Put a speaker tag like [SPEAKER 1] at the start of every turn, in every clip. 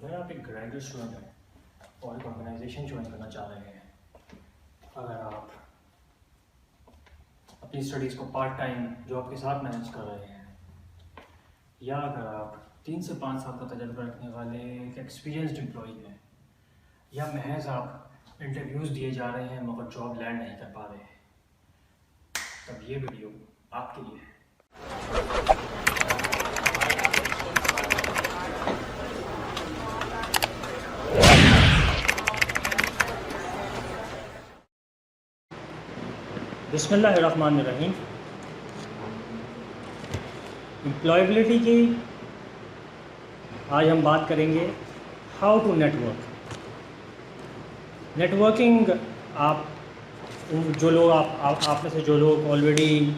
[SPEAKER 1] اگر آپ ایک گریجویٹ اسٹوڈنٹ ہیں اور ایک آرگنائزیشن جوائن کرنا چاہ رہے ہیں، اگر آپ اپنی اسٹڈیز کو پارٹ ٹائم جاب کے ساتھ مینیج کر رہے ہیں، یا اگر آپ 3 سے 5 سال کا تجربہ رکھنے والے ایک ایکسپیرینسڈ امپلائی ہیں، یا محض آپ انٹرویوز دیے جا رہے ہیں مگر جاب لینڈ نہیں کر پا رہے ہیں، تب یہ ویڈیو آپ کے لیے ہے۔ بسم اللہ الرحمن الرحیم۔ امپلائیبلٹی کی آج ہم بات کریں گے how to network. Networking آپ میں سے جو لوگ آلریڈی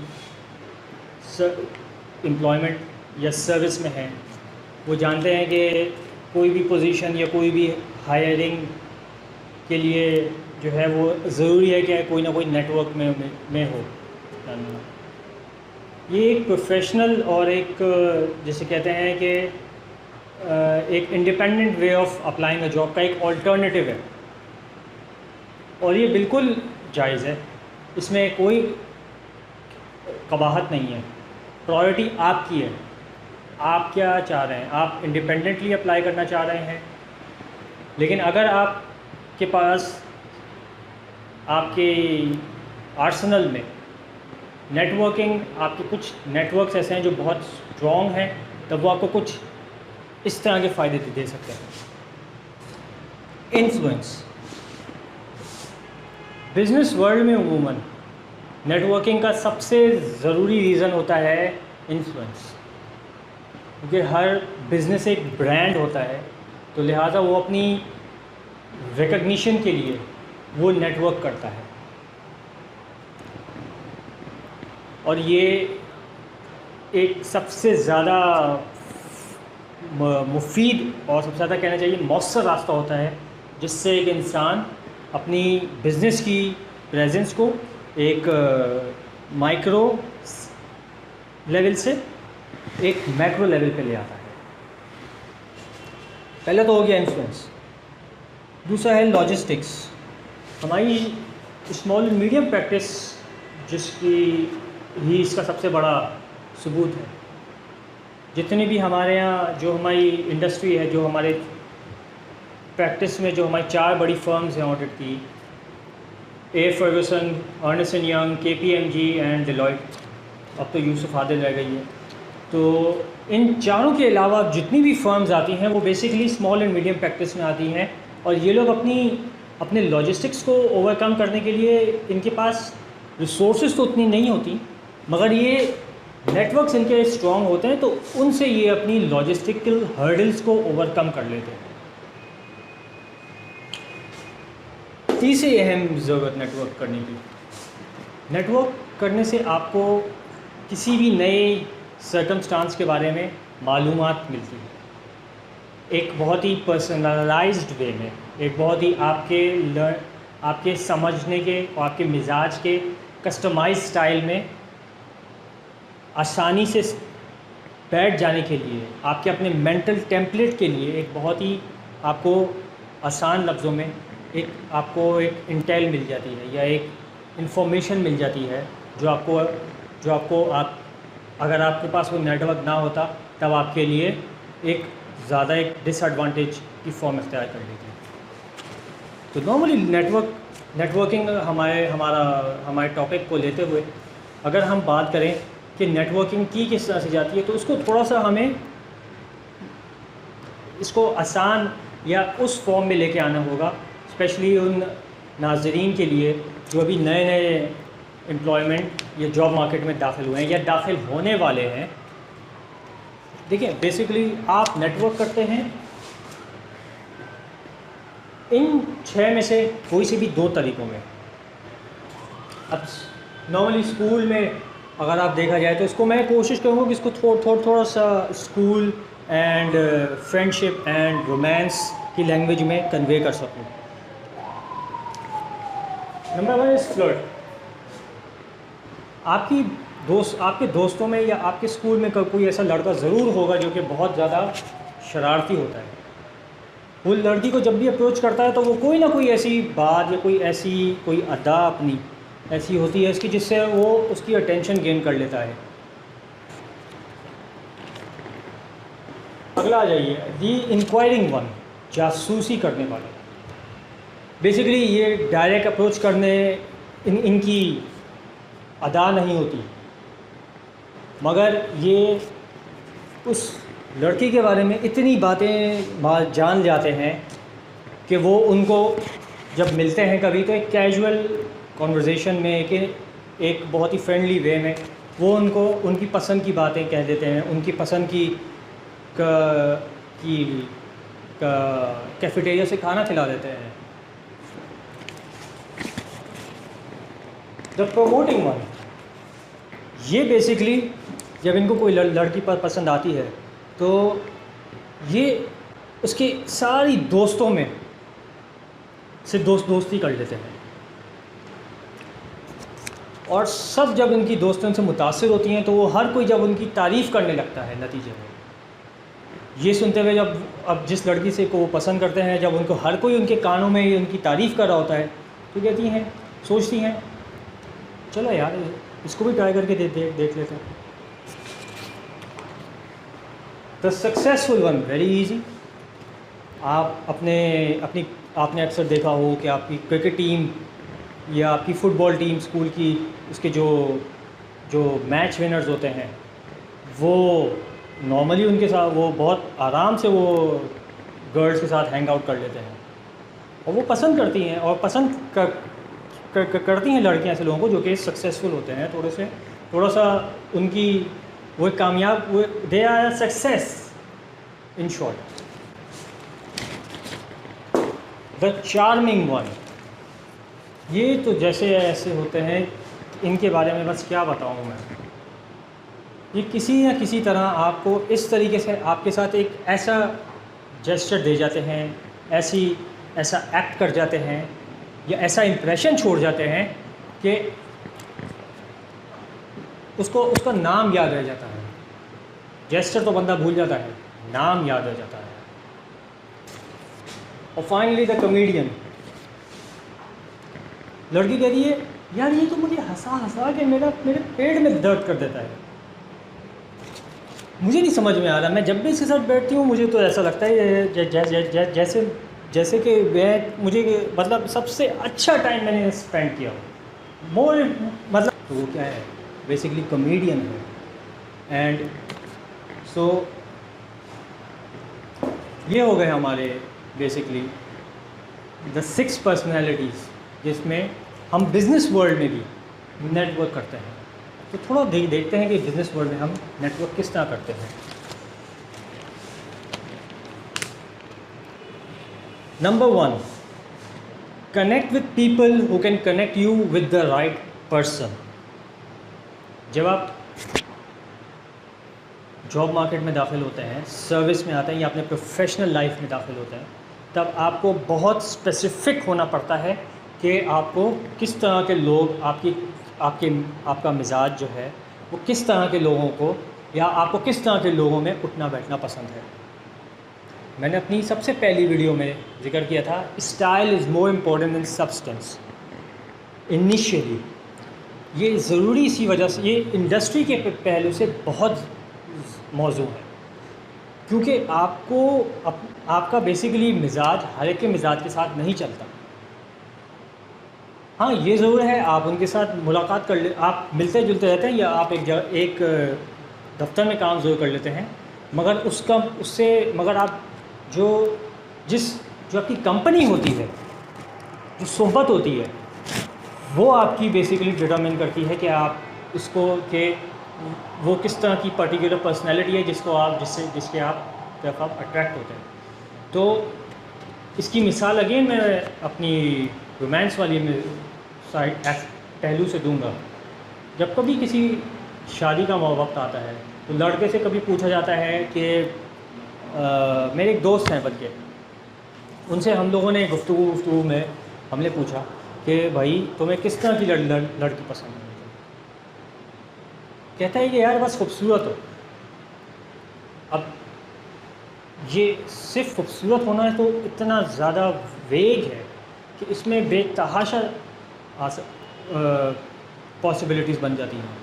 [SPEAKER 1] امپلائمنٹ یا سروس میں ہیں وہ جانتے ہیں کہ کوئی بھی پوزیشن یا کوئی بھی ہائرنگ کے لیے جو ہے وہ ضروری ہے کہ کوئی نہ کوئی نیٹ ورک میں ہو۔ یہ ایک پروفیشنل اور ایک جسے کہتے ہیں کہ ایک independent way of applying a job کا ایک آلٹرنیٹیو ہے، اور یہ بالکل جائز ہے، اس میں کوئی قباحت نہیں ہے۔ پرائیورٹی آپ کی ہے، آپ کیا چاہ رہے ہیں؟ آپ انڈیپینڈنٹلی اپلائی کرنا چاہ رہے ہیں، لیکن اگر آپ کے پاس آپ کے آرسنل میں نیٹ ورکنگ، آپ کے کچھ نیٹ ورکس ایسے ہیں جو بہت اسٹرانگ ہیں، تب وہ آپ کو کچھ اس طرح کے فائدے دے سکتے ہیں۔ انفلوئنس بزنس ورلڈ میں عموماً نیٹ ورکنگ کا سب سے ضروری ریزن ہوتا ہے انفلوئنس، کیونکہ ہر بزنس ایک برانڈ ہوتا ہے، تو لہٰذا وہ اپنی ریکگنیشن کے لیے وہ نیٹ ورک کرتا ہے، اور یہ ایک سب سے زیادہ مفید اور سب سے زیادہ کہنا چاہیے مؤثر راستہ ہوتا ہے جس سے ایک انسان اپنی بزنس کی پریزنس کو ایک مائکرو لیول سے ایک میکرو لیول پہ لے آتا ہے۔ پہلے تو ہو گیا انفلوئنس، دوسرا ہے لاجسٹکس۔ ہماری اسمال اینڈ میڈیم پریکٹس جس کی ہی اس کا سب سے بڑا ثبوت ہے، جتنے بھی ہمارے یہاں جو ہماری انڈسٹری ہے، جو ہمارے پریکٹس میں جو ہماری 4 بڑی فرمز ہیں آڈٹ کی، Ferguson, Ernst and Young, KPMG and Deloitte, اب تو یوسف عادل رہ گئی ہے، تو ان چاروں کے علاوہ جتنی بھی فرمز آتی ہیں وہ basically small and medium practice میں آتی ہیں، اور یہ لوگ اپنے لاجسٹکس کو اوور کم کرنے کے لیے ان کے پاس ریسورسز تو اتنی نہیں ہوتی، مگر یہ نیٹ ورکس ان کے اسٹرانگ ہوتے ہیں، تو ان سے یہ اپنی لاجسٹیکل ہرڈلس کو اوور کم کر لیتے ہیں۔ تیسری اہم ضرورت نیٹ ورک کرنے کی، نیٹ ورک کرنے سے آپ کو کسی بھی نئے سرکمسٹانس کے بارے میں معلومات ملتی ہے، ایک بہت ہی پرسنلائزڈ وے میں، ایک بہت ہی آپ کے سمجھنے کے اور آپ کے مزاج کے کسٹمائز سٹائل میں آسانی سے بیٹھ جانے کے لیے، آپ کے اپنے مینٹل ٹیمپلیٹ کے لیے ایک بہت ہی آپ کو آسان لفظوں میں آپ کو ایک انٹیل مل جاتی ہے، یا ایک انفارمیشن مل جاتی ہے جو آپ کو اگر آپ کے پاس کوئی نیٹ ورک نہ ہوتا تب آپ کے لیے ایک زیادہ ایک ڈس ایڈوانٹیج کی فارم اختیار کر لیتی ہے۔ تو نارملی نیٹ ورکنگ ہمارے ٹاپک کو لیتے ہوئے اگر ہم بات کریں کہ نیٹ ورکنگ کی کس طرح سے جاتی ہے، تو اس کو تھوڑا سا ہمیں اس کو آسان یا اس فارم میں لے کے آنا ہوگا، اسپیشلی ان ناظرین کے لیے جو ابھی نئے امپلائمنٹ یا جاب مارکیٹ میں داخل ہوئے ہیں یا داخل ہونے والے ہیں۔ دیکھیں، بیسیکلی آپ نیٹ ورک کرتے ہیں ان 6 میں سے کوئی سے بھی 2 طریقوں میں۔ اب نارملی اسکول میں اگر آپ دیکھا جائے تو اس کو میں کوشش کروں گا کہ اس کو تھوڑا سا school and friendship and romance کی لینگویج میں کنوے کر سکوں۔ نمبر 1 از فلرٹ۔ آپ کے دوستوں میں یا آپ کے اسکول میں کوئی ایسا لڑکا ضرور ہوگا جو کہ بہت زیادہ شرارتی ہوتا ہے، وہ لڑکی کو جب بھی اپروچ کرتا ہے تو وہ کوئی نہ کوئی ایسی بات یا کوئی ادا اپنی ایسی ہوتی ہے اس کی جس سے وہ اس کی اٹینشن گین کر لیتا ہے. اگلا آ جائیے دی انکوائرنگ ون، جاسوسی کرنے والا. بیسیکلی یہ ڈائریکٹ اپروچ کرنے ان کی ادا نہیں ہوتی، مگر یہ اس لڑکی کے بارے میں اتنی باتیں جان جاتے ہیں کہ وہ ان کو جب ملتے ہیں کبھی تو ایک کیجول کنورزیشن میں ایک بہت ہی فرینڈلی وے میں وہ ان کی پسند کی باتیں کہہ دیتے ہیں، ان کی پسند کی کیفیٹیریا سے کھانا کھلا دیتے ہیں. دا پروموٹنگ ون، یہ بیسکلی جب ان کو کوئی لڑکی پسند آتی ہے تو یہ اس کی ساری دوستوں میں سے دوستی کر لیتے ہیں، اور سب جب ان کی دوستوں سے متاثر ہوتی ہیں تو وہ ہر کوئی جب ان کی تعریف کرنے لگتا ہے. نتیجے میں یہ سنتے ہوئے جب اب جس لڑکی سے کو وہ پسند کرتے ہیں جب ان کو ہر کوئی ان کے کانوں میں ان کی تعریف کر رہا ہوتا ہے تو کہتی ہیں، سوچتی ہیں چلو یار اس کو بھی ٹرائی کر کے دیکھ لیتے ہیں. The successful one very easy. آپ نے اکثر دیکھا ہو کہ آپ کی کرکٹ ٹیم یا آپ کی فٹ بال ٹیم اسکول کی اس کے جو میچ ونرز ہوتے ہیں وہ نارملی ان کے ساتھ وہ بہت آرام سے وہ گرلس کے ساتھ ہینگ آؤٹ کر لیتے ہیں، اور وہ پسند کرتی ہیں اور پسند کرتی ہیں لڑکیاں سے لوگوں کو جو کہ سکسیزفل ہوتے ہیں، تھوڑا سا ان کی وہ کامیاب they are success in short. The charming one, یہ تو جیسے ایسے ہوتے ہیں ان کے بارے میں بس کیا بتاؤں میں. یہ کسی نہ کسی طرح آپ کو اس طریقے سے آپ کے ساتھ ایک ایسا جیسچر دے جاتے ہیں، ایسا ایکٹ کر جاتے ہیں یا ایسا امپریشن چھوڑ جاتے ہیں کہ اس کا نام یاد رہ جاتا ہے. جیسچر تو بندہ بھول جاتا ہے، نام یاد رہ جاتا ہے. اور فائنلی دا کمیڈین، لڑکی کہتی ہے یار یہ تو مجھے ہنسا کے میرے پیٹ میں درد کر دیتا ہے، مجھے نہیں سمجھ میں آ رہا، میں جب بھی اس کے ساتھ بیٹھتی ہوں مجھے تو ایسا لگتا ہے جیسے کہ مجھے مطلب سب سے اچھا ٹائم میں نے اسپینڈ کیا ہو. مطلب تو وہ کیا ہے بیسیکلی کمیڈین ہے. اینڈ سو یہ ہو گئے ہمارے بیسکلی دا 6 پرسنالٹیز جس میں ہم بزنس ورلڈ میں بھی نیٹ ورک کرتے ہیں. تو تھوڑا دیکھتے ہیں کہ بزنس ورلڈ میں ہم نیٹ ورک کس طرح کرتے ہیں. Number 1، connect with people who can connect you with the right person. جب آپ جاب مارکیٹ میں داخل ہوتے ہیں، سروس میں آتے ہیں یا اپنے پروفیشنل لائف میں داخل ہوتے ہیں، تب آپ کو بہت اسپیسیفک ہونا پڑتا ہے کہ آپ کو کس طرح کے لوگ آپ کا مزاج جو ہے وہ کس طرح کے لوگوں کو یا آپ کو کس طرح کے لوگوں میں اٹھنا بیٹھنا پسند ہے. میں نے اپنی سب سے پہلی ویڈیو میں ذکر کیا تھا style is more important than substance. Initially یہ ضروری اسی وجہ سے یہ انڈسٹری کے پہلو سے بہت موضوع ہے، کیونکہ آپ کا بیسیکلی مزاج ہر ایک کے مزاج کے ساتھ نہیں چلتا. ہاں یہ ضرور ہے آپ ان کے ساتھ ملاقات کر آپ ملتے جلتے رہتے ہیں یا آپ ایک دفتر میں کام ضرور کر لیتے ہیں، مگر آپ جو آپ کی کمپنی ہوتی ہے، جو صحبت ہوتی ہے، وہ آپ کی بیسیکلی ڈٹرمن کرتی ہے کہ آپ اس کو کہ وہ کس طرح کی پرٹیکولر پرسنالٹی ہے جس کے آپ اٹریکٹ ہوتے ہیں. تو اس کی مثال اگین میں اپنی رومانس والی میں پہلو سے دوں گا. جب کبھی کسی شادی کا وقت آتا ہے تو لڑکے سے کبھی پوچھا جاتا ہے کہ میرے ایک دوست ہیں بلکہ ان سے ہم لوگوں نے گفتگو میں ہم نے پوچھا کہ بھائی تمہیں کس طرح کی لڑکی پسند ہے؟ کہتا ہے کہ یار بس خوبصورت ہو. اب یہ صرف خوبصورت ہونا ہے تو اتنا زیادہ ویگ ہے کہ اس میں بے تحاشا پاسبلٹیز بن جاتی ہیں.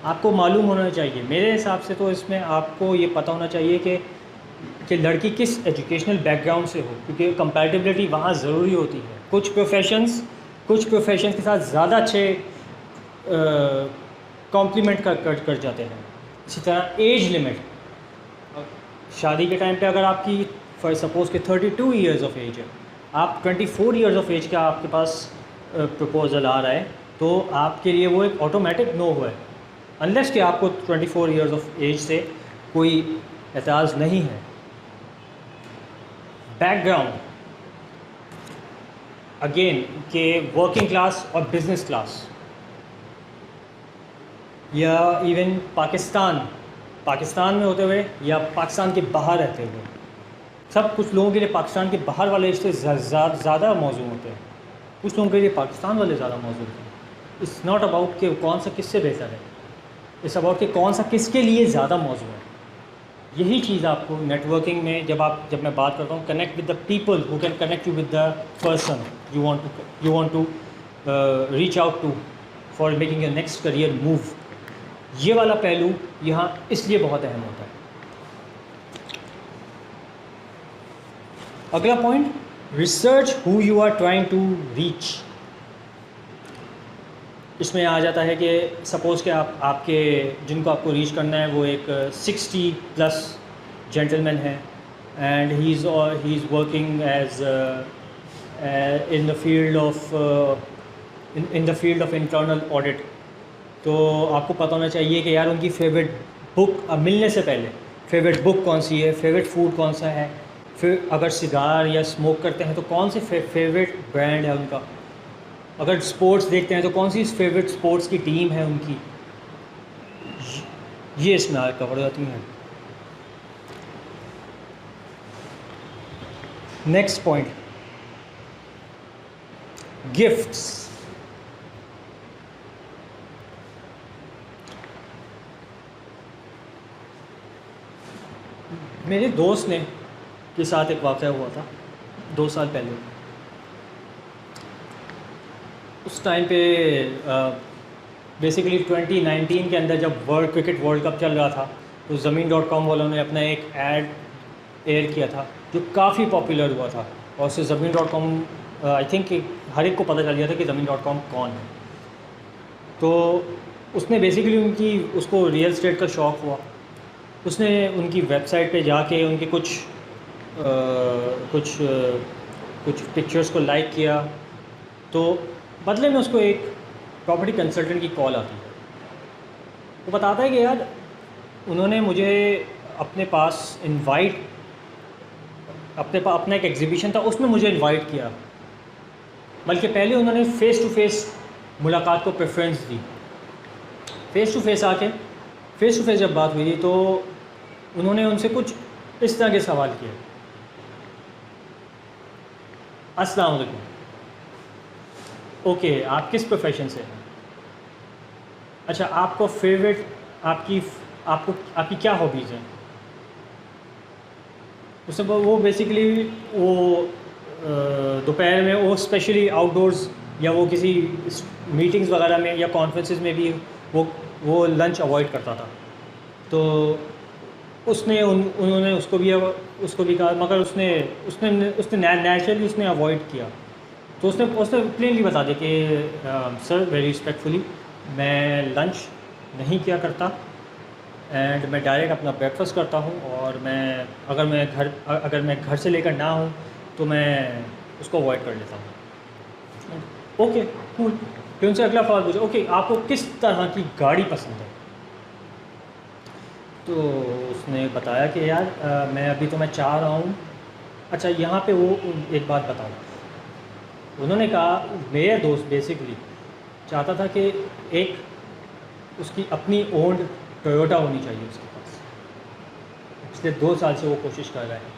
[SPEAKER 1] آپ کو معلوم ہونا چاہیے میرے حساب سے تو اس میں آپ کو یہ پتہ ہونا چاہیے کہ لڑکی کس ایجوکیشنل بیک گراؤنڈ سے ہو, کیونکہ کمپیٹیبلٹی وہاں ضروری ہوتی ہے. کچھ پروفیشنز کے ساتھ زیادہ اچھے کمپلیمنٹ کر جاتے ہیں. اسی طرح ایج لمٹ, شادی کے ٹائم پہ اگر آپ کی فار سپوز کہ 32 ایئرز آف ایج ہے, آپ 24 ایئرز آف ایج کا آپ کے پاس پرپوزل آ رہا ہے, تو آپ کے لیے وہ ایک آٹومیٹک نو ہوا ہے, انلیس کہ آپ کو 24 ایئرز آف ایج سے کوئی اعتراض نہیں ہے. بیک گراؤنڈ اگین کہ ورکنگ کلاس اور بزنس کلاس, یا ایون پاکستان میں ہوتے ہوئے یا پاکستان کے باہر رہتے ہوئے, سب کچھ لوگوں کے لیے پاکستان کے باہر والے رشتے زیادہ موزوں ہوتے ہیں, کچھ لوگوں کے لیے پاکستان والے زیادہ موزوں ہوتے ہیں. اٹس ناٹ اباؤٹ کہ کون سا کس سے بہتر ہے, اٹس اباؤٹ کہ کون سا کس کے لیے زیادہ موزوں ہے. یہی چیز آپ کو نیٹ ورکنگ میں جب میں بات کرتا ہوں, connect with the people who can connect you with the person you want to reach out to for making your next career move. یہ والا پہلو یہاں اس لیے بہت اہم ہوتا ہے. اگلا point, research who you are trying to reach. اس میں آ جاتا ہے کہ سپوز کہ آپ کے جن کو آپ کو ریچ کرنا ہے وہ ایک 60+ جینٹل مین ہے, and he is working as in the field of internal audit. تو آپ کو پتہ ہونا چاہیے کہ یار ان کی فیوریٹ بک ملنے سے پہلے فیوریٹ بک کون سی ہے, فیوریٹ فوڈ کون سا ہے, پھر اگر سگار یا اسموک کرتے ہیں تو کون سے فیوریٹ برانڈ ہے ان کا, اگر اسپورٹس دیکھتے ہیں تو کون سی فیوریٹ اسپورٹس کی ٹیم ہے ان کی. یہ اس میں کور جاتی ہیں. Next point, gifts. میرے دوست نے کے ساتھ ایک واقعہ ہوا تھا 2 سال پہلے. اس ٹائم پہ بیسیکلی 2019 کے اندر جب کرکٹ ورلڈ کپ چل رہا تھا, تو زمین.com والوں نے اپنا ایک ایڈ ایئر کیا تھا جو کافی پاپولر ہوا تھا, اور اس سے زمین.com آئی تھنک ہر ایک کو پتہ چل گیا تھا کہ زمین.com کون ہے. تو اس نے بیسیکلی اس کو ریئل اسٹیٹ کا شوق ہوا, اس نے ان کی ویب سائٹ پہ جا کے ان کے کچھ پکچرز کو لائک کیا, تو بدلے میں اس کو ایک پراپرٹی کنسلٹنٹ کی کال آتی ہے. وہ بتاتا ہے کہ یار انہوں نے مجھے اپنے پاس اپنا ایک ایگزیبیشن تھا, اس میں مجھے انوائٹ کیا, بلکہ پہلے انہوں نے فیس ٹو فیس ملاقات کو پریفرنس دی. فیس ٹو فیس جب بات ہوئی تو انہوں نے ان سے کچھ اس طرح کے سوال کیے. السلام علیکم, اوکے آپ کس پروفیشن سے ہیں, اچھا آپ کو فیوریٹ آپ کی کیا ہابیز ہیں. اس سے وہ بیسیکلی وہ دوپہر میں وہ اسپیشلی آؤٹ ڈورز یا وہ کسی میٹنگز وغیرہ میں یا کانفرنسز میں بھی وہ لنچ اوائڈ کرتا تھا. تو انہوں نے اس کو بھی کہا, مگر اس نے نیچرلی اس نے اوائڈ کیا. تو اس نے پلینلی بتا دیا کہ سر ویری رسپیکٹفلی میں لنچ نہیں کیا کرتا, اینڈ میں ڈائریکٹ اپنا بریک فاسٹ کرتا ہوں, اور اگر میں گھر سے لے کر نہ ہوں تو میں اس کو اوائڈ کر لیتا ہوں. اوکے کول. پھر ان سے اگلا سوال پوچھا, اوکے آپ کو کس طرح کی گاڑی پسند ہے. تو اس نے بتایا کہ یار میں چاہ رہا ہوں. اچھا یہاں پہ وہ ایک بات بتاؤں, انہوں نے کہا میرا دوست بیسکلی چاہتا تھا کہ ایک اس کی اپنی اونڈ ٹویوٹا ہونی چاہیے اس کے پاس. پچھلے 2 سال سے وہ کوشش کر رہا ہے.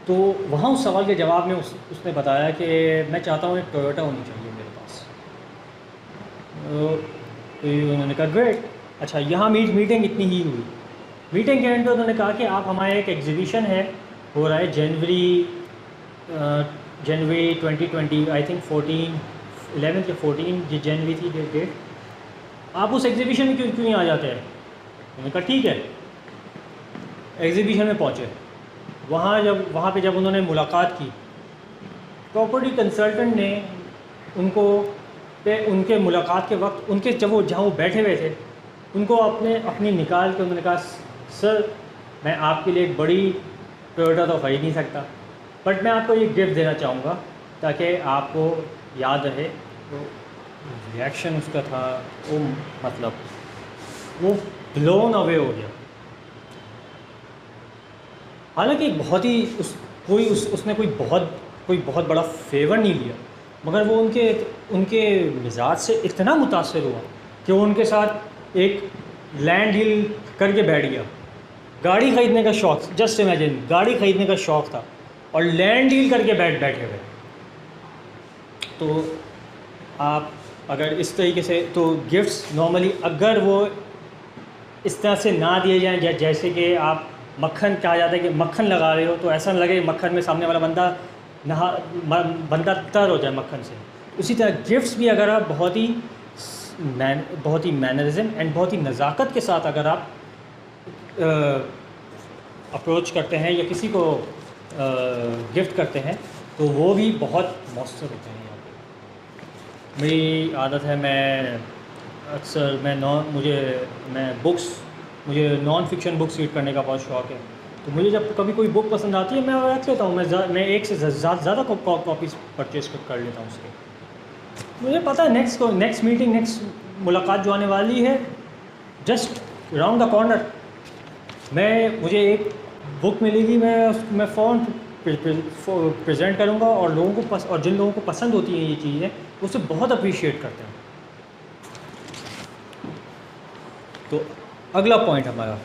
[SPEAKER 1] تو وہاں اس سوال کے جواب میں اس نے بتایا کہ میں چاہتا ہوں ایک ٹویوٹا ہونی چاہیے میرے پاس. تو انہوں نے کہا گریٹ. اچھا یہاں میٹنگ اتنی ہی ہوئی. میٹنگ کے اینڈ پہ انہوں نے کہا کہ آپ ہمارے ایک ایگزیبیشن ہے ہو رہا ہے جنوری 2020 آئی تھنک 11 یا 14 جنوری تھی ڈیٹ, آپ اس ایگزیبیشن میں کیوں نہیں آ جاتے ہیں؟ انہوں نے کہا ٹھیک ہے. ایگزیبیشن میں پہنچے, وہاں پہ جب انہوں نے ملاقات کی, پراپرٹی کنسلٹنٹ نے ان کے ملاقات کے وقت ان کے جہاں وہ بیٹھے ہوئے تھے ان کو اپنی نکال کے انہوں نے کہا سر میں آپ کے لیے ایک بڑی ٹویوٹا تو خرید نہیں سکتا, بٹ میں آپ کو یہ گفٹ دینا چاہوں گا تاکہ آپ کو یاد رہے. تو ریئیکشن اس کا تھا وہ بلون اوے ہو گیا. حالانکہ بہت ہی اس نے کوئی بہت بڑا فیور نہیں لیا, مگر وہ ان کے مزاج سے اتنا متاثر ہوا کہ وہ ان کے ساتھ ایک لینڈ ڈیل کر کے بیٹھ گیا. گاڑی خریدنے کا شوق, جسٹ امیجن, گاڑی خریدنے کا شوق تھا اور لینڈ ڈیل کر کے بیٹھے ہوئے. تو آپ اگر اس طریقے سے, تو گفٹس نارملی اگر وہ اس طرح سے نہ دیے جائیں جیسے کہ آپ مکھن, کہا جاتا ہے کہ مکھن لگا رہے ہو تو ایسا نہ لگے مکھن میں سامنے والا بندہ تر ہو جائے مکھن سے. اسی طرح گفٹس بھی اگر آپ بہت ہی مینرزم اینڈ بہت ہی نزاکت کے ساتھ اگر آپ اپروچ کرتے ہیں یا کسی کو گفٹ کرتے ہیں تو وہ بھی بہت مؤثر ہوتے ہیں. یہاں پہ میری عادت ہے, میں اکثر مجھے نان فکشن بکس ریڈ کرنے کا بہت شوق ہے. تو مجھے جب کبھی کوئی بک پسند آتی ہے میں رکھ لیتا ہوں, میں ایک سے زیادہ کاپیز پرچیز کر لیتا ہوں اس کے. مجھے پتہ ہے نیکسٹ میٹنگ, نیکسٹ ملاقات جو آنے والی ہے جسٹ راؤنڈ دا کارنر, مجھے ایک بک ملے گی, میں فون پریزنٹ کروں گا اور جن لوگوں کو پسند ہوتی ہیں یہ چیزیں اسے بہت اپریشیٹ کرتے ہیں. تو اگلا پوائنٹ ہمارا,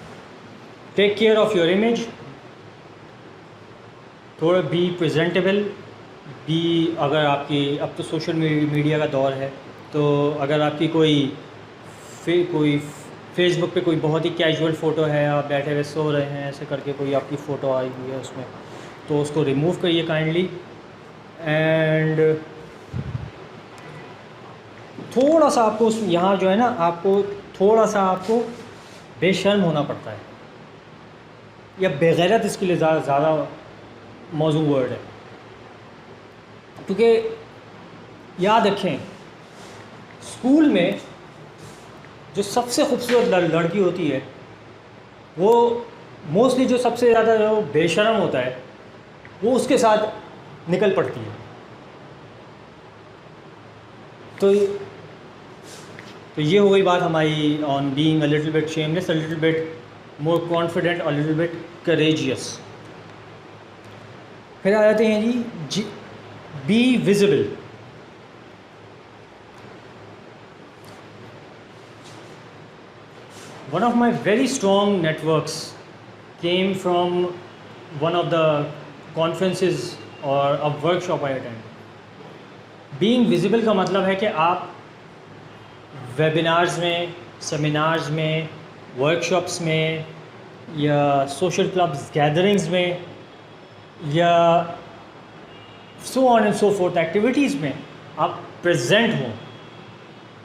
[SPEAKER 1] take care of your image. تھوڑا بی پریزنٹیبل, اگر آپ کی, اب تو سوشل میڈیا کا دور ہے, تو اگر آپ کی کوئی فیس بک پہ کوئی بہت ہی کیجول فوٹو ہے, آپ بیٹھے ہوئے سو رہے ہیں ایسے کر کے, کوئی آپ کی فوٹو آئی ہوئی ہے اس میں, تو اس کو ریموو کریے کائنڈلی. اینڈ تھوڑا سا آپ کو یہاں جو ہے نا, آپ کو بے شرم ہونا پڑتا ہے, یا بغیرت اس کے لیے زیادہ موزوں ورڈ ہے. کیونکہ یاد رکھیں اسکول میں جو سب سے خوبصورت لڑکی ہوتی ہے وہ موسٹلی جو سب سے زیادہ جو بے شرم ہوتا ہے وہ اس کے ساتھ نکل پڑتی ہے. تو یہ ہو گئی بات ہماری on being a little bit shameless, a little bit more confident, a little bit courageous. پھر آ جاتے ہیں جی be visible. One of my very strong networks came from one of the conferences or a workshop I attended. Being visible کا مطلب ہے کہ آپ ویبینارز میں, سیمینارز میں, ورکشاپس میں, یا سوشل کلبز گیدرنگز میں, یا so on and so forth activities میں آپ پریزنٹ ہوں.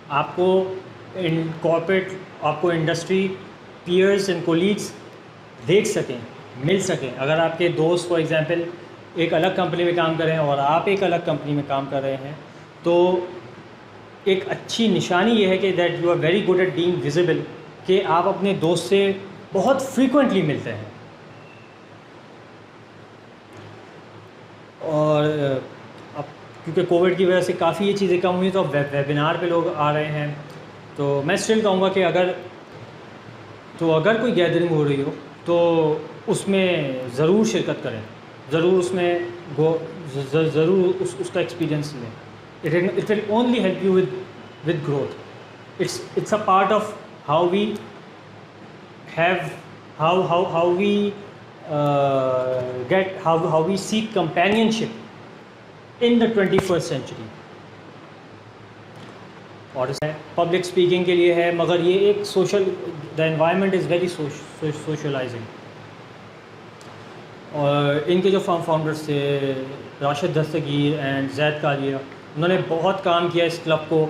[SPEAKER 1] آپ کو کارپوریٹ, آپ کو انڈسٹری پیئرس اینڈ کولیگس دیکھ سکیں, مل سکیں. اگر آپ کے دوست فار ایگزامپل ایک الگ کمپنی میں کام کر رہے ہیں اور آپ ایک الگ کمپنی میں کام کر رہے ہیں, تو ایک اچھی نشانی یہ ہے کہ that you are very good at being visible, کہ آپ اپنے دوست سے بہت فریکوینٹلی ملتے ہیں. اور اب کیونکہ کووڈ کی وجہ سے کافی یہ چیزیں کم ہوئی, تو اب ویبینار پہ لوگ آ رہے ہیں. تو میں اسٹل کہوں گا کہ اگر کوئی گیدرنگ ہو رہی ہو تو اس میں ضرور شرکت کریں, ضرور اس میں ضرور اس کا ایکسپیرئنس لیں. It will only help you with growth. It's a part of how we seek companionship in the 21st century. اور پبلک اسپیکنگ کے لیے ہے, مگر یہ ایک the environment is very socialising. اور ان کے جو فاؤنڈرس تھے راشد دستگیر اینڈ زید کالیہ، انہوں نے بہت کام کیا اس کلب کو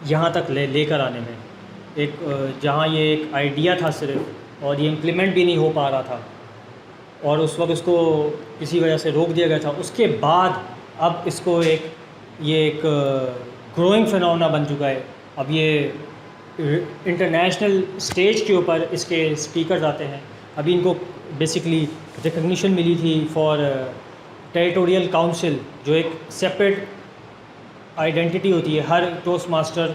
[SPEAKER 1] یہاں تک لے کر آنے میں. ایک جہاں یہ ایک آئیڈیا تھا صرف، اور یہ امپلیمنٹ بھی نہیں ہو پا رہا تھا، اور اس وقت اس کو کسی وجہ سے روک دیا گیا تھا. اس کے بعد اب اس کو یہ ایک گروئنگ فینومینا بن چکا ہے. اب یہ انٹرنیشنل اسٹیج کے اوپر اس کے اسپیکرز آتے ہیں. ابھی ان کو بیسکلی ریکگنیشن ملی تھی فار ٹیریٹوریل کاؤنسل، جو ایک سیپریٹ آئیڈینٹی ہوتی ہے ہر ٹوسٹ ماسٹر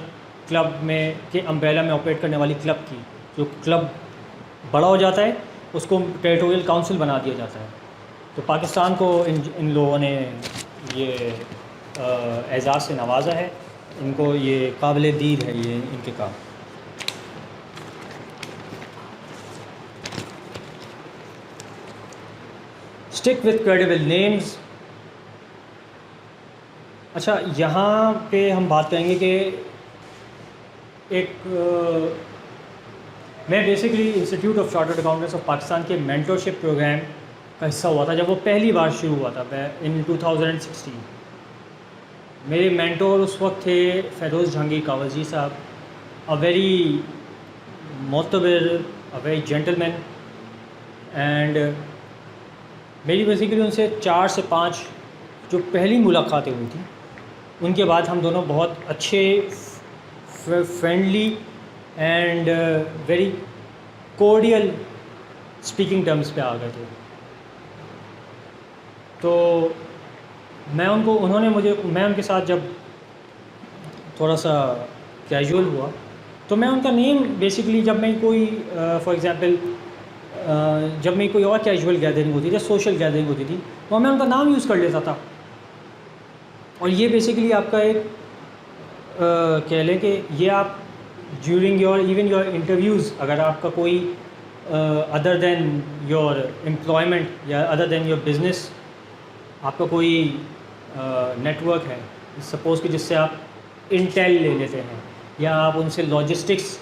[SPEAKER 1] کلب میں کے امبریلا میں آپریٹ کرنے والی کلب کی. جو کلب بڑا ہو جاتا ہے اس کو ٹیریٹوریل کاؤنسل بنا دیا جاتا ہے. تو پاکستان کو ان لوگوں نے یہ اعزاز سے نوازا ہے. ان کو یہ قابل دید ہے یہ ان کے کام. Stick with credible names. اچھا، یہاں پہ ہم بات کریں گے کہ ایک میں basically institute of chartered accountants of Pakistan کے مینٹرشپ پروگرام کا حصہ ہوا تھا جب وہ پہلی بار شروع ہوا تھا ان 2016. میرے مینٹور اس وقت تھے فیروز جہانگیر کاوزی صاحب، اے ویری معتبر، a very gentleman. And میری بیسیکلی ان سے 4 سے 5 جو پہلی ملاقاتیں ہوئی تھیں، ان کے بعد ہم دونوں بہت اچھے friendly and very cordial speaking terms پہ آ گئے تھے. تو میں ان کے ساتھ جب تھوڑا سا کیجول ہوا تو میں ان کا نیم بیسکلی جب میں کوئی فار ایگزامپل جب میں کوئی اور کیجول گیدرنگ ہوتی تھی، سوشل گیدرنگ ہوتی تھی، تو میں ان کا نام یوز کر لیتا تھا. اور یہ بیسکلی آپ کا ایک کہہ لیں کہ یہ آپ ڈیورنگ ایون یور انٹرویوز، اگر آپ کا کوئی ادر دین یور امپلائمنٹ یا ادر دین یور بزنس آپ کا کوئی نیٹ ورک ہے، سپوز کہ جس سے آپ انٹیل لے لیتے ہیں، یا آپ ان سے لاجسٹکس،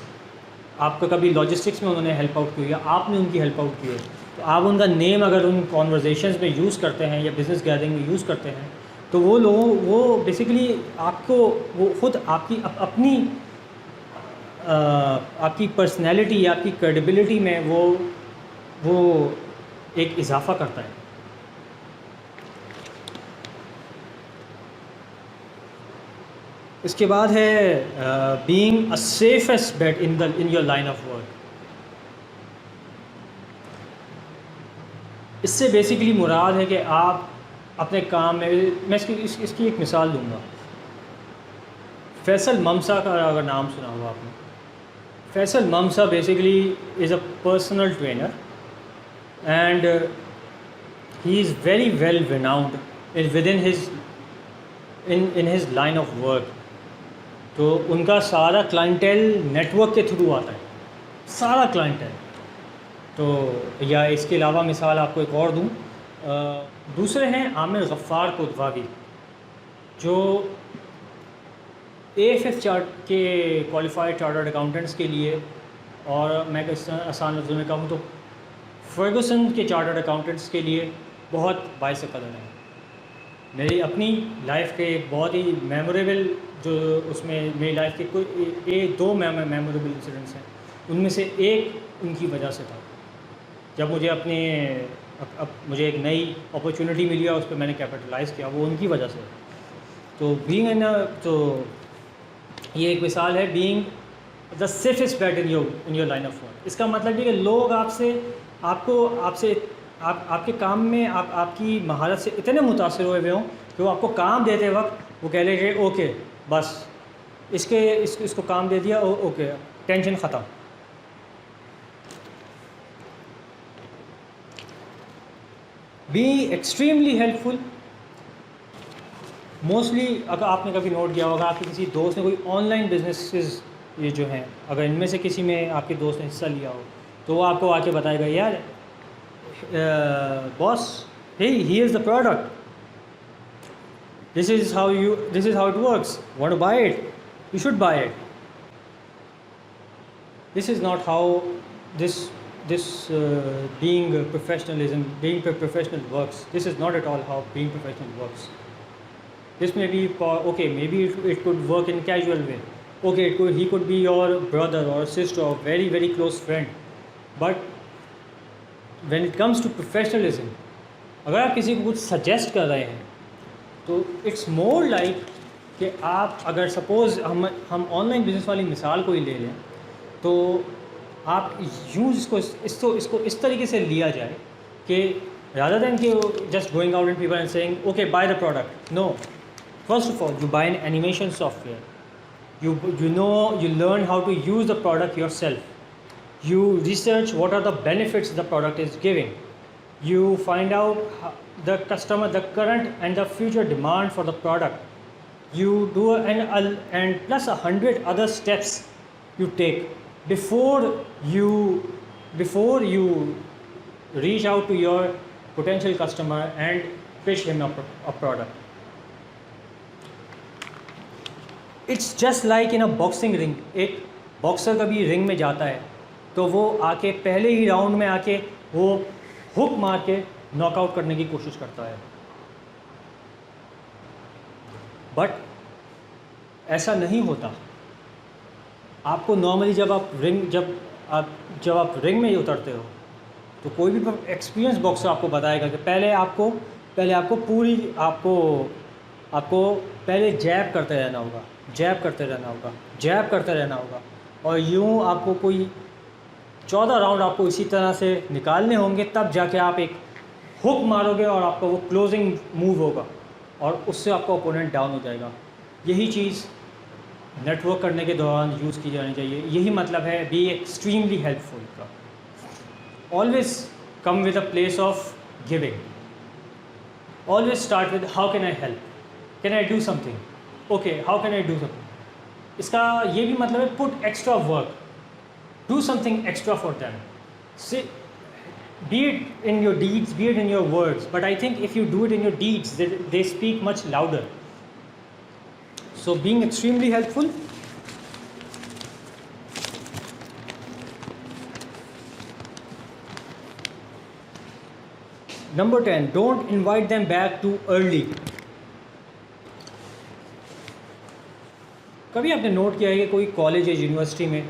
[SPEAKER 1] آپ کا کبھی لاجسٹکس میں انہوں نے ہیلپ آؤٹ کی یا آپ نے ان کی ہیلپ آؤٹ کی ہے، تو آپ ان کا نیم اگر ان کانورزیشنز میں یوز کرتے ہیں یا بزنس گیدرنگ میں یوز کرتے ہیں، تو وہ بیسکلی آپ کو وہ خود آپ کی اپنی آپ کی پرسنالٹی یا آپ کی کریڈیبلٹی میں وہ ایک اضافہ کرتا ہے. اس کے بعد ہے being a safest bet in your line of work. اس سے بیسکلی مراد ہے کہ آپ اپنے کام میں اس کی ایک مثال دوں گا. فیصل ممسا کا اگر نام سنا ہوا آپ نے، Faisal Mamsa basically is a personal trainer and he is very well renowned within his line of work. تو ان کا سارا کلائنٹیل نیٹ ورک کے تھرو آتا ہے، سارا کلائنٹیل. تو یا اس کے علاوہ مثال آپ کو ایک اور دوں، دوسرے ہیں عامر غفار کودواوی، جو AFF کے کوالیفائڈ چارٹرڈ اکاؤنٹنٹس کے لیے، اور میں آسان لفظوں میں کہوں تو فرگوسن کے چارٹرڈ اکاؤنٹنٹس کے لیے بہت باعث قدر ہیں. میری اپنی لائف کے ایک بہت ہی میموریبل، جو اس میں میری لائف کے کوئی 2 میموریبل انسیڈنٹس ہیں. ان میں سے ایک ان کی وجہ سے تھا، جب مجھے ایک نئی اپرچونٹی ملی اور اس پہ میں نے کیپٹلائز کیا، وہ ان کی وجہ سے. تو تو یہ ایک مثال ہے being the safest bet in your line of work. اس کا مطلب یہ کہ لوگ آپ کے کام میں آپ کی مہارت سے اتنے متاثر ہوئے ہوں کہ وہ آپ کو کام دیتے وقت وہ کہہ لے کہ اوکے بس اس کو کام دے دیا، اوکے ٹینشن ختم. Be extremely helpful. Mostly اگر آپ نے کبھی نوٹ کیا ہوگا، آپ کے کسی دوست نے کوئی آن لائن بزنسز یہ جو ہیں، اگر ان میں سے کسی میں آپ کے دوست نے حصہ لیا ہو، تو وہ آپ کو آ کے بتائے گا یار boss he is the product, this is how it works, want to buy it, you should buy it. This is not how this being professional works. This is not at all how being professional works. This may be okay. Maybe it could work in casual way. Okay, he could be your brother or sister or very very close friend. But when it comes to professionalism, اگر آپ کسی کو کچھ suggest کر رہے ہیں تو it's more like کہ آپ اگر سپوز ہم آن لائن بزنس والی مثال کو ہی لے لیں تو آپ یوں اس کو اس طریقے سے لیا جائے کہ رادر دین کہ just going out and people and seeing okay buy the product. No, first of all you buy an animation software, you learn how to use the product yourself, you research what are the benefits the product is giving, you find out the current and the future demand for the product, you do and plus 100 other steps you take before you reach out to your potential customer and pitch him a product. It's just like in a boxing ring. ایک boxer کبھی رنگ میں جاتا ہے تو وہ آ کے پہلے ہی راؤنڈ میں آ کے وہ ہک مار کے ناک آؤٹ کرنے کی کوشش کرتا ہے. بٹ ایسا نہیں ہوتا. آپ کو نارملی جب آپ رنگ میں اترتے ہو تو کوئی بھی ایکسپیرینس باکسر آپ کو بتائے گا کہ پہلے آپ کو پہلے جیب کرتے رہنا ہوگا اور یوں آپ کو کوئی 14 راؤنڈ آپ کو اسی طرح سے نکالنے ہوں گے, تب جا کے آپ ایک ہک مارو گے اور آپ کا وہ کلوزنگ موو ہوگا اور اس سے آپ کا اوپوننٹ ڈاؤن ہو جائے گا. یہی چیز نیٹ ورک کرنے کے دوران یوز کی جانی چاہیے. یہی مطلب ہے بی ایکسٹریملی ہیلپ فل کا. Always come with a place of giving. Always start with how can I help, can I do something, okay how can I do something. اس کا یہ بھی مطلب ہے put extra work, do something extra for them. be it in your deeds, be it in your words, but I think if you do it in your deeds, they speak much louder. So being extremely helpful. Number 10, don't invite them back too early. کبھی آپ نے note کیا ہے کہ کوئی college یا university میں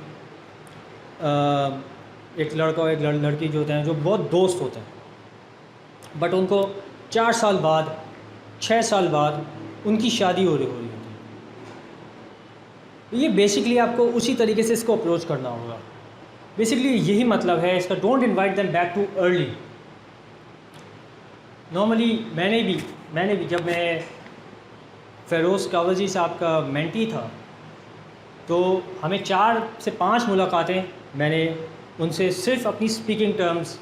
[SPEAKER 1] ایک لڑکا اور ایک لڑکی جو ہوتے ہیں جو بہت دوست ہوتے ہیں, بٹ ان کو 4 سال بعد 6 سال بعد ان کی شادی ہو رہی ہوتی ہے. یہ بیسکلی آپ کو اسی طریقے سے اس کو اپروچ کرنا ہوگا. بیسکلی یہی مطلب ہے اس کا, don't invite them back too early. Normally میں نے بھی جب میں فیروز کاوزی صاحب کا مینٹی تھا تو ہمیں 4 سے 5 ملاقاتیں میں نے ان سے صرف اپنی اسپیکنگ ٹرمز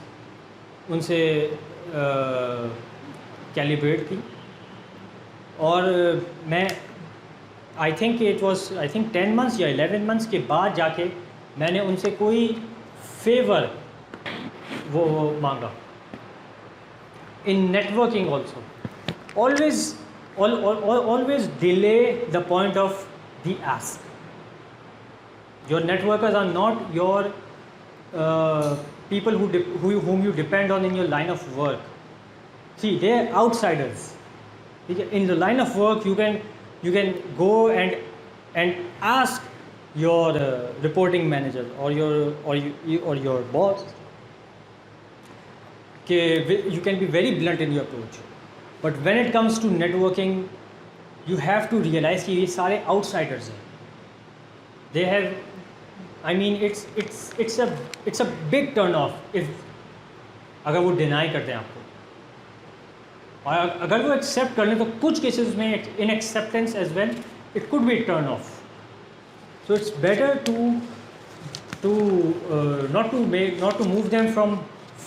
[SPEAKER 1] ان سے کیلیبریٹ کی, اور میں آئی تھنک 10 months یا 11 months کے بعد جا کے میں نے ان سے کوئی فیور وہ مانگا. In networking also always delay the point of the ask. Your networkers are not your people whom you depend on in your line of work. See, they are outsiders. In the line of work you can go and ask your reporting manager or your boss. You can be very blunt in your approach. But when it comes to networking, you have to realize کہ یہ سارے outsiders ہیں. They have, I mean, it's a big turn off if اگر وہ deny کرتے ہیں آپ کو, اور اگر وہ ایکسیپٹ کر لیں تو کچھ کیسز میں in acceptance as well it could be turn off. So it's better not to move them from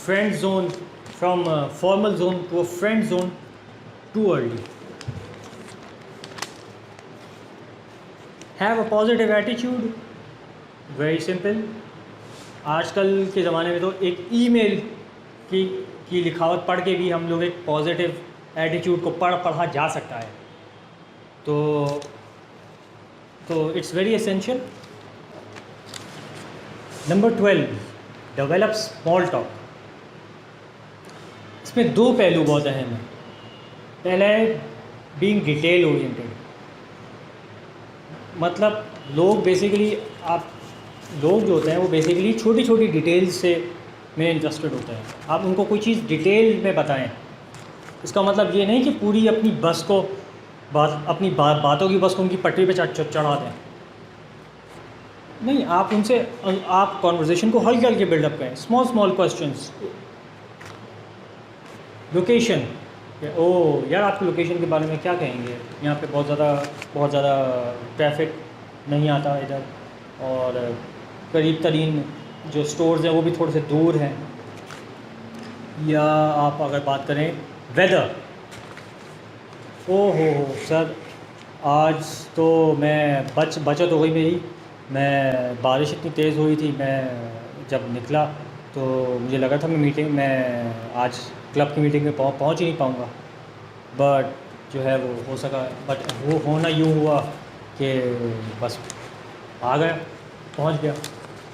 [SPEAKER 1] friend zone, from formal zone to a friend zone too early. Have a positive attitude. Very simple. آج کل کے زمانے میں تو ایک ای میل کی لکھاوٹ پڑھ کے بھی ہم لوگ ایک پازیٹیو ایٹیٹیوڈ کو پڑھا جا سکتا ہے. تو it's very essential. Number 12, develop small talk. اس میں دو پہلو بہت اہم ہیں. پہلا ہے بینگ ڈیٹیل اورینٹیڈ. مطلب لوگ بیسیکلی لوگ جو ہوتے ہیں وہ بیسیکلی چھوٹی چھوٹی ڈیٹیلز سے میں انٹرسٹڈ ہوتے ہیں. آپ ان کو کوئی چیز ڈیٹیل میں بتائیں. اس کا مطلب یہ نہیں کہ پوری اپنی بس کو اپنی باتوں کی بس کو ان کی پٹری پہ چڑھا دیں. نہیں, آپ ان سے آپ کانورزیشن کو ہلکے ہلکے بلڈ اپ کریں. Small questions. لوکیشن, او یار آپ کی لوکیشن کے بارے میں کیا کہیں گے؟ یہاں پہ بہت زیادہ ٹریفک نہیں آتا ادھر, اور قریب ترین جو سٹورز ہیں وہ بھی تھوڑے سے دور ہیں. یا آپ اگر بات کریں ویدر, او ہو سر آج تو میں بچت ہو گئی میری. میں بارش اتنی تیز ہوئی تھی, میں جب نکلا تو مجھے لگا تھا میں آج کلب کی میٹنگ میں پہنچ ہی نہیں پاؤں گا. بٹ جو ہے وہ ہو سکا, بٹ وہ ہونا یوں ہوا کہ بس آ گیا, پہنچ گیا.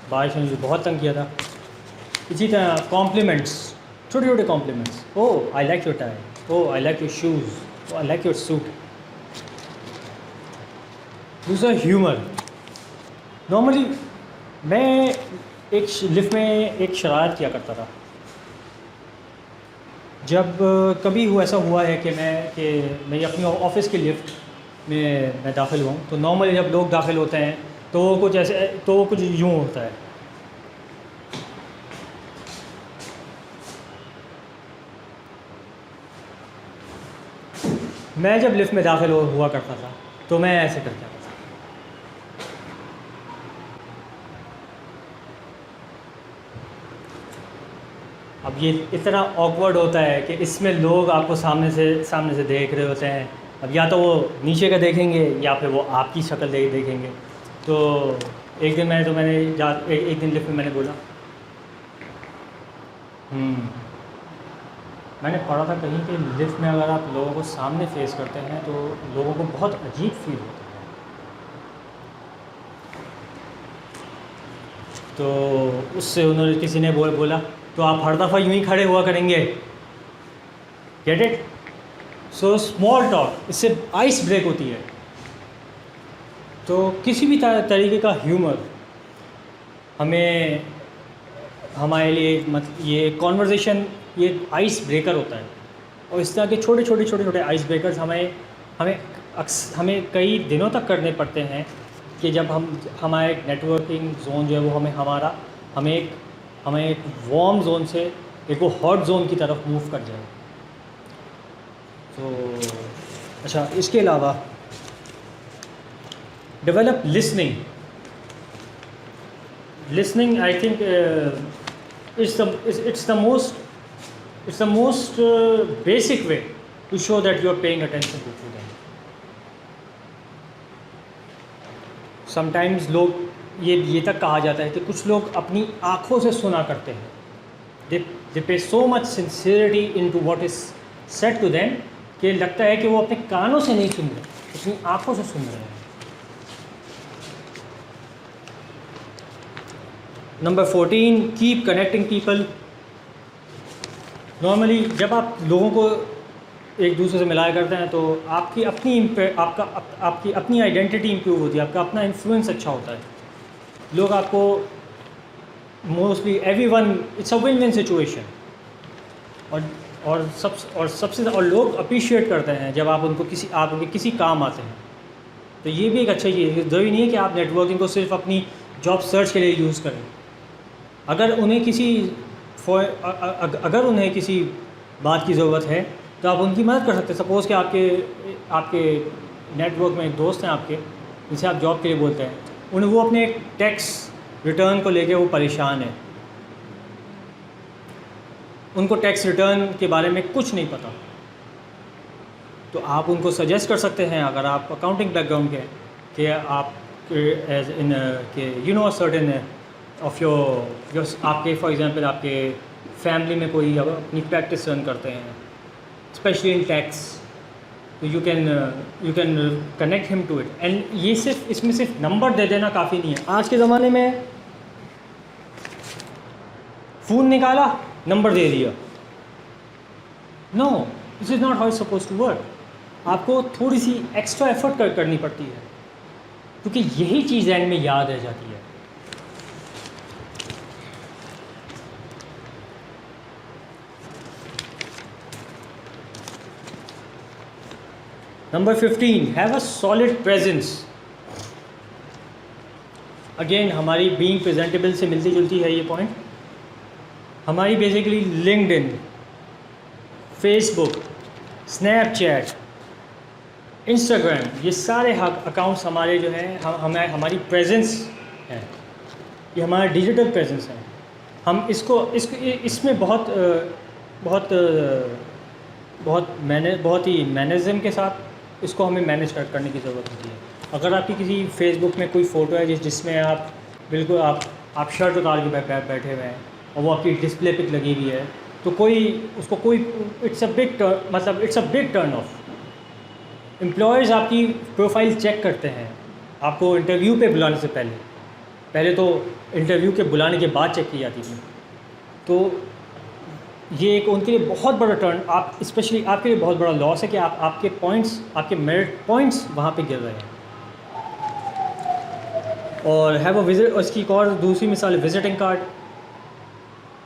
[SPEAKER 1] بارش نے مجھے بہت تنگ کیا تھا. اسی طرح کمپلیمنٹس, چھوٹے چھوٹے compliments. Oh I like your tie, oh I like your shoes, oh I like your suit. دوسرا ہیومر. نارملی میں ایک لفٹ میں ایک شرارت کیا کرتا تھا. جب کبھی ایسا ہوا ہے کہ میں اپنی آفس کی لفٹ میں داخل ہوں, تو نارملی جب لوگ داخل ہوتے ہیں تو کچھ یوں ہوتا ہے. میں جب لفٹ میں داخل ہوا کرتا تھا تو میں ایسے کرتا تھا. اب یہ اتنا آکورڈ ہوتا ہے کہ اس میں لوگ آپ کو سامنے سے دیکھ رہے ہوتے ہیں. اب یا تو وہ نیچے کا دیکھیں گے یا پھر وہ آپ کی شکل دیکھیں گے. تو ایک دن ایک دن لفٹ میں نے بولا, میں نے پڑھا تھا کہیں کہ لفٹ میں اگر آپ لوگوں کو سامنے فیس کرتے ہیں تو لوگوں کو بہت عجیب فیل ہوتا ہے. تو اس سے کسی نے بولا تو آپ ہر دفعہ یوں ہی کھڑے ہوا کریں گے. Get it? So small talk, اس سے آئس بریک ہوتی ہے. تو کسی بھی طریقے کا ہیومر ہمارے لیے یہ کانورزیشن یہ آئس بریکر ہوتا ہے. اور اس طرح کے چھوٹے آئس بریکرز ہمیں کئی دنوں تک کرنے پڑتے ہیں کہ جب ہمارا ایک نیٹ ورکنگ زون جو ہے وہ ہمیں ایک وارم زون سے ایک وہ ہاٹ زون کی طرف موو کر جائے. تو اچھا, اس کے علاوہ develop listening I think it's the most basic way to show that you are paying attention to them. Sometimes لوگ یہ تک کہا جاتا ہے کہ کچھ لوگ اپنی آنکھوں سے سنا کرتے ہیں. they pay so much sincerity into what is said to them کہ لگتا ہے کہ وہ اپنے کانوں سے نہیں سن رہے, اپنی آنکھوں سے سن رہے ہیں. Number 14, keep connecting people. Normally جب آپ لوگوں کو ایک دوسرے سے ملایا کرتے ہیں تو آپ کی اپنی آئیڈینٹی امپروو ہوتی ہے, آپ کا اپنا انفلوئنس اچھا ہوتا ہے. لوگ آپ کو mostly everyone it's a one one situation. اور سب سے اور لوگ اپریشیٹ کرتے ہیں جب آپ ان کو کسی کام آتے ہیں. تو یہ بھی ایک اچھا چیز ہے. ضروری نہیں ہے کہ آپ نیٹ ورکنگ کو صرف اپنی جاب سرچ کے لیے یوز کریں. اگر انہیں کسی بات کی ضرورت ہے تو آپ ان کی مدد کر سکتے ہیں. سپوز کہ آپ کے نیٹ ورک میں ایک دوست ہیں آپ کے, جسے آپ جاب کے لیے بولتے ہیں, وہ اپنے ایک ٹیکس ریٹرن کو لے کے وہ پریشان ہیں. ان کو ٹیکس ریٹرن کے بارے میں کچھ نہیں پتہ. تو آپ ان کو سجیسٹ کر سکتے ہیں, اگر آپ اکاؤنٹنگ بیک گراؤنڈ کے, کہ آپ ایز ان کہ سرٹن آف یور آپ کے فار ایگزامپل آپ کے فیملی میں کوئی اپنی پریکٹس رن کرتے ہیں اسپیشلی ان ٹیکس, تو یو کین کنیکٹ ہم ٹو اٹ. اینڈ یہ اس میں صرف نمبر دے دینا کافی نہیں ہے. آج کے زمانے میں فون نکالا, نمبر دے دیا. No, this is not how it's suppose to work. آپ کو تھوڑی سی ایکسٹرا ایفرٹ کرنی پڑتی ہے, کیونکہ یہی چیز اینڈ میں یاد رہ جاتی ہے. Number 15, have a solid presence. Again ہماری بینگ پریزنٹیبل سے ملتی جلتی ہے یہ پوائنٹ. ہماری بیسیکلی لنکڈ ان, فیس بک, اسنیپ چیٹ, انسٹاگرام, یہ سارے اکاؤنٹس ہمارے جو ہیں ہماری پریزنس ہے, یہ ہمارا ڈیجیٹل پریزنس ہے. ہم اس میں بہت ہی مینرزم کے ساتھ اس کو ہمیں مینیج کرنے کی ضرورت ہوتی ہے. اگر آپ کی کسی فیس بک میں کوئی فوٹو ہے جس میں آپ بالکل آپ شرٹ اتار کے بیٹھے ہوئے ہیں اور وہ آپ کی ڈسپلے پک لگی ہوئی ہے, تو کوئی it's a big turn off. Employers آپ کی پروفائل چیک کرتے ہیں آپ کو انٹرویو پہ بلانے سے پہلے تو انٹرویو کے بلانے کے بعد چیک کی جاتی تھی. تو یہ ایک ان کے لیے بہت بڑا ٹرن, آپ اسپیشلی آپ کے لیے بہت بڑا لاس ہے کہ آپ کے پوائنٹس, آپ کے میرٹ پوائنٹس وہاں پہ گر رہے ہیں. اور ہیو اے وزٹ, اس کی ایک اور دوسری مثال ہے وزٹنگ کارڈ.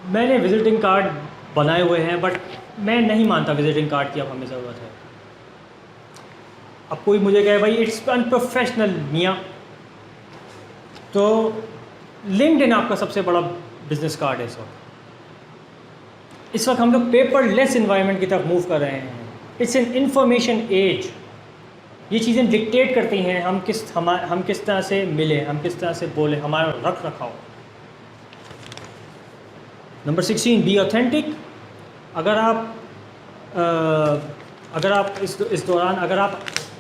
[SPEAKER 1] میں نے وزٹنگ کارڈ بنائے ہوئے ہیں, بٹ میں نہیں مانتا وزٹنگ کارڈ کی اب ہمیں ضرورت ہے. اب کوئی مجھے کہے بھائی اٹس ان پروفیشنل میاں, تو لنکڈ ان آپ کا سب سے بڑا بزنس کارڈ ہے. اس وقت ہم لوگ پیپر لیس انوائرمنٹ کی طرف موو کر رہے ہیں. It's an information age. یہ چیزیں ڈکٹیٹ کرتی ہیں ہم کس طرح سے ملیں, ہم کس طرح سے بولیں, ہمارا رکھ رکھاؤ. Number 16, be authentic. اگر آپ اس دوران اگر آپ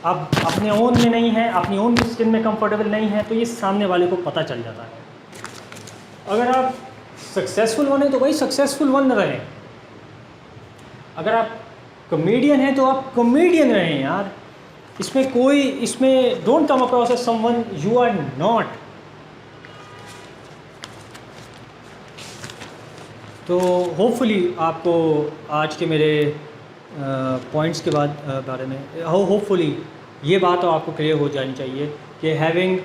[SPEAKER 1] اپنے اون میں نہیں ہیں, اپنی اون کی اسکن میں کمفرٹیبل نہیں ہیں, تو یہ سامنے والے کو پتہ چل جاتا ہے. اگر آپ سکسیزفل ہونے تو بھائی سکسیزفل ون رہیں. اگر آپ کمیڈین ہیں تو آپ کمیڈین رہیں یار. اس میں don't come across as someone you are not. تو ہوپ فلی آپ کو آج کے میرے پوائنٹس کے بارے میں ہوپ فلی یہ بات تو آپ کو کلیئر ہو جانی چاہیے کہ having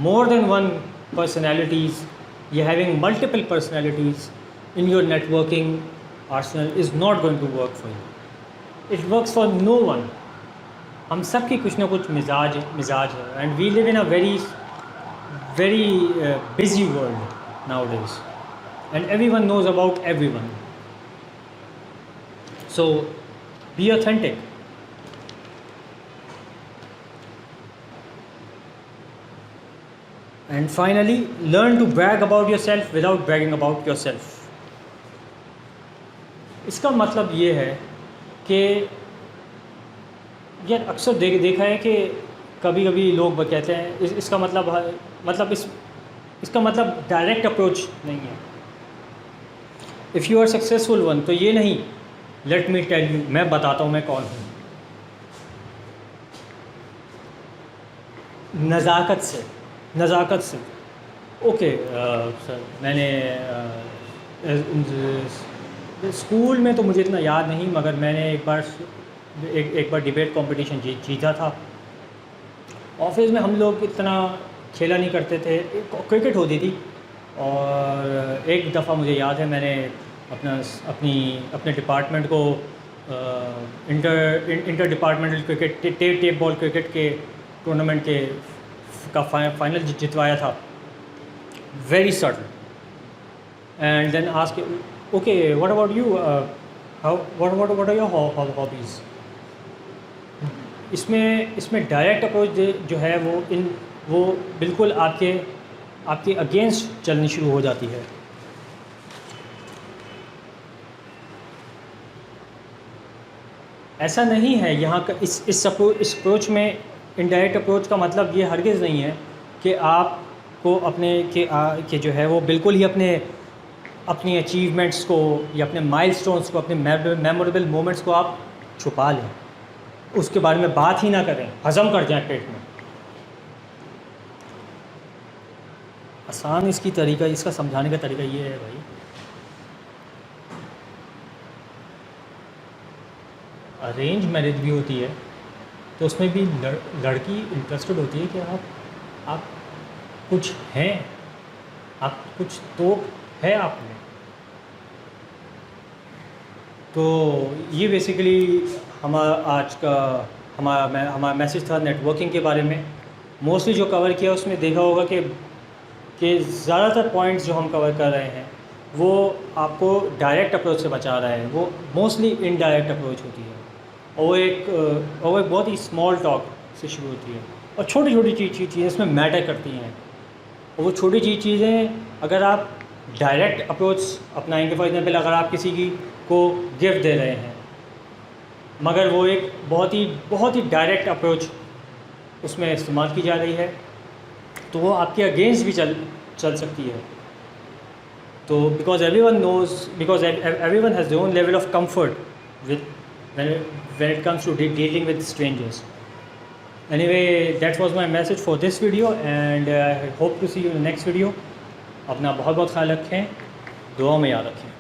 [SPEAKER 1] more than one personalities, یہ having multiple personalities in your networking arsenal is not going to work for you. It works for no one. ہم سب کی کچھ نہ کچھ مزاج ہے, and we live in a very busy world nowadays, and everyone knows about everyone. So be authentic. And finally, learn to brag about yourself without bragging about yourself. اس کا مطلب یہ ہے کہ یار اکثر دیکھا ہے کہ کبھی کبھی لوگ کہتے ہیں اس کا مطلب ڈائریکٹ اپروچ نہیں ہے. If you are successful one, تو یہ نہیں لیٹ می ٹیل یو, میں بتاتا ہوں میں کون ہوں. نزاکت سے اوکے سر, میں نے اسکول میں تو مجھے اتنا یاد نہیں, مگر میں نے ایک بار ڈیبیٹ کمپٹیشن جیتا تھا. آفس میں ہم لوگ اتنا کھیلا نہیں کرتے تھے, کرکٹ ہوتی تھی. اور ایک دفعہ مجھے یاد ہے میں نے اپنے ڈپارٹمنٹ کو inter departmental cricket tape ball cricket کے ٹورنامنٹ کا فائنل جتوایا تھا. Very subtle. And then ask okay what about you, what are your hobbies. اس میں ڈائریکٹ اپروچ جو ہے وہ بالکل آپ کے اگینسٹ چلنی شروع ہو جاتی ہے. ایسا نہیں ہے یہاں کا اس اپروچ میں, انڈائریکٹ اپروچ کا مطلب یہ ہرگز نہیں ہے کہ آپ کو کہ جو ہے وہ بالکل ہی اپنی اچیومنٹس کو یا اپنے مائل سٹونز کو, اپنے میموریبل مومنٹس کو آپ چھپا لیں, اس کے بارے میں بات ہی نہ کریں, ہضم کر جائیں پیٹ میں. آسان اس کا سمجھانے کا طریقہ یہ ہے بھائی ارینج میرج بھی ہوتی ہے تو اس میں بھی لڑکی انٹرسٹڈ ہوتی ہے کہ آپ کچھ ہیں، آپ کچھ تو ہے آپ میں. تو یہ بیسیکلی ہمارا آج کا ہمارا میسج تھا نیٹ ورکنگ کے بارے میں. موسٹلی جو کور کیا اس میں دیکھا ہوگا کہ زیادہ تر پوائنٹس جو ہم کور کر رہے ہیں وہ آپ کو ڈائریکٹ اپروچ سے بچا رہا ہے. وہ موسٹلی انڈائریکٹ اپروچ ہوتی ہے اور وہ ایک بہت ہی اسمال ٹاک سے شروع ہوتی ہے اور چھوٹی چھوٹی چیزیں اس میں میٹر کرتی ہیں. اور وہ چھوٹی چیزیں اگر آپ ڈائریکٹ اپروچ اپنائیں گے، فار ایگزامپل اگر آپ کسی کو گفٹ دے رہے ہیں مگر وہ ایک بہت ہی ڈائریکٹ اپروچ اس میں استعمال کی جا رہی ہے تو وہ آپ کے اگینسٹ بھی چل سکتی ہے. تو because everyone has their own level of comfort when it comes to dealing with strangers. Anyway, that was my message for this video and I hope to see you in the next video. اپنا بہت خیال رکھیں، دعاؤں میں یاد رکھیں.